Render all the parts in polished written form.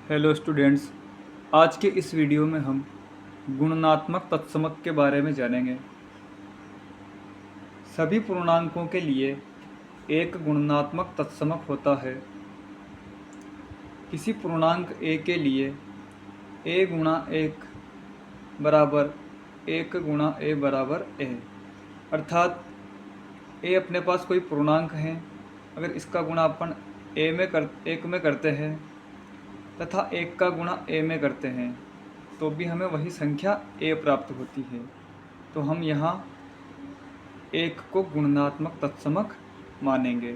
Hello students, आज के इस वीडियो में हम गुणनात्मक तत्समक के बारे में जानेंगे। सभी पूर्णांकों के लिए एक गुणनात्मक तत्समक होता है। किसी पूर्णांक a के लिए a गुणा 1 बराबर 1 गुणा a बराबर a, अर्थात a अपने पास कोई पूर्णांक है। अगर इसका गुणा अपन एक में करते हैं तथा 1 का गुणा a में करते हैं तो भी हमें वही संख्या a प्राप्त होती है। तो हम यहाँ 1 को गुणनात्मक तत्समक मानेंगे।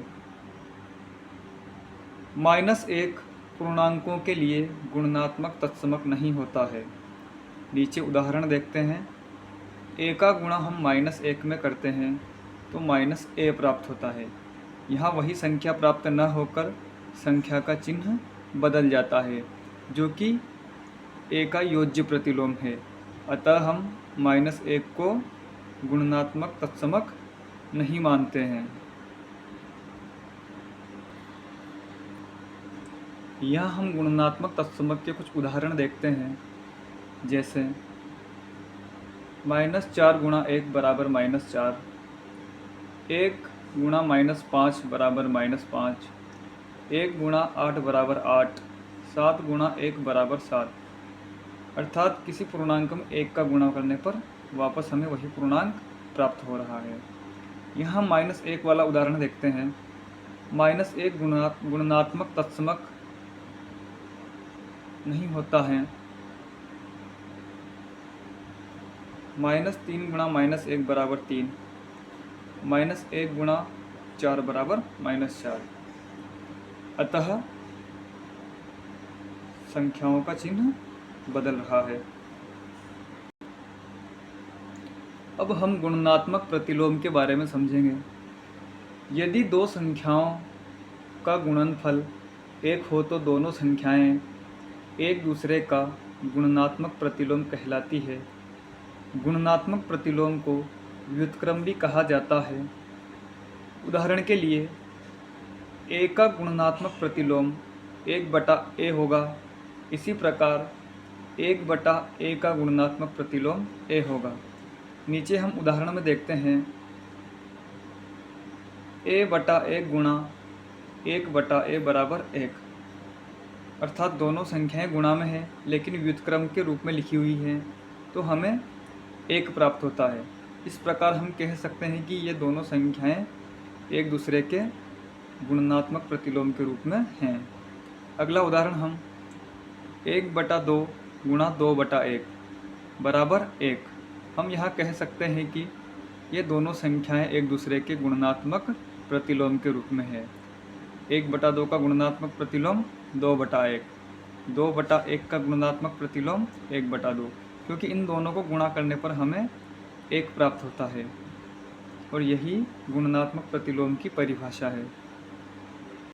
-1 पूर्णांकों के लिए गुणनात्मक तत्समक नहीं होता है। नीचे उदाहरण देखते हैं। a का गुणा हम -1 में करते हैं तो -a प्राप्त होता है। यहाँ वही संख्या प्राप्त न होकर संख्या का चिन्ह बदल जाता है, जो कि a का योज्य प्रतिलोम है। अतः हम -1 को गुणनात्मक तत्समक नहीं मानते हैं। यहाँ हम गुणनात्मक तत्समक के कुछ उदाहरण देखते हैं, जैसे -4 गुणा 1 बराबर -4, 1 गुणा -5 बराबर -5, 1 गुणा 8 बराबर 8, 7 गुणा 1 बराबर 7। अर्थात किसी पूर्णांक में 1 का गुणा करने पर वापस हमें वही पूर्णांक प्राप्त हो रहा है। यहाँ -1 वाला उदाहरण देखते हैं। -1 गुणनात्मक तत्समक नहीं होता है। -3 गुणा -1 बराबर 3, -1 गुणा 4 बराबर -4। अतः संख्याओं का चिन्ह बदल रहा है। अब हम गुणनात्मक प्रतिलोम के बारे में समझेंगे। यदि दो संख्याओं का गुणनफल 1 हो तो दोनों संख्याएं एक दूसरे का गुणनात्मक प्रतिलोम कहलाती है। गुणनात्मक प्रतिलोम को व्युत्क्रम भी कहा जाता है। उदाहरण के लिए a का गुणनात्मक प्रतिलोम 1/a होगा। इसी प्रकार 1/a का गुणनात्मक प्रतिलोम a होगा। नीचे हम उदाहरण में देखते हैं। a/1 गुणा 1/a बराबर 1, अर्थात दोनों संख्याएं गुणा में हैं लेकिन व्युत्क्रम के रूप में लिखी हुई हैं, तो हमें 1 प्राप्त होता है। इस प्रकार हम कह सकते हैं कि ये दोनों संख्याएं एक दूसरे के गुणनात्मक प्रतिलोम के रूप में हैं। अगला उदाहरण हम 1/2 गुणा 2/1 बराबर 1। हम यहाँ कह सकते हैं कि ये दोनों संख्याएं एक दूसरे के गुणनात्मक प्रतिलोम के रूप में है। 1/2 का गुणनात्मक प्रतिलोम 2/1, 2/1 का गुणनात्मक प्रतिलोम 1/2, क्योंकि इन दोनों को गुणा करने पर हमें 1 प्राप्त होता है और यही गुणनात्मक प्रतिलोम की परिभाषा है।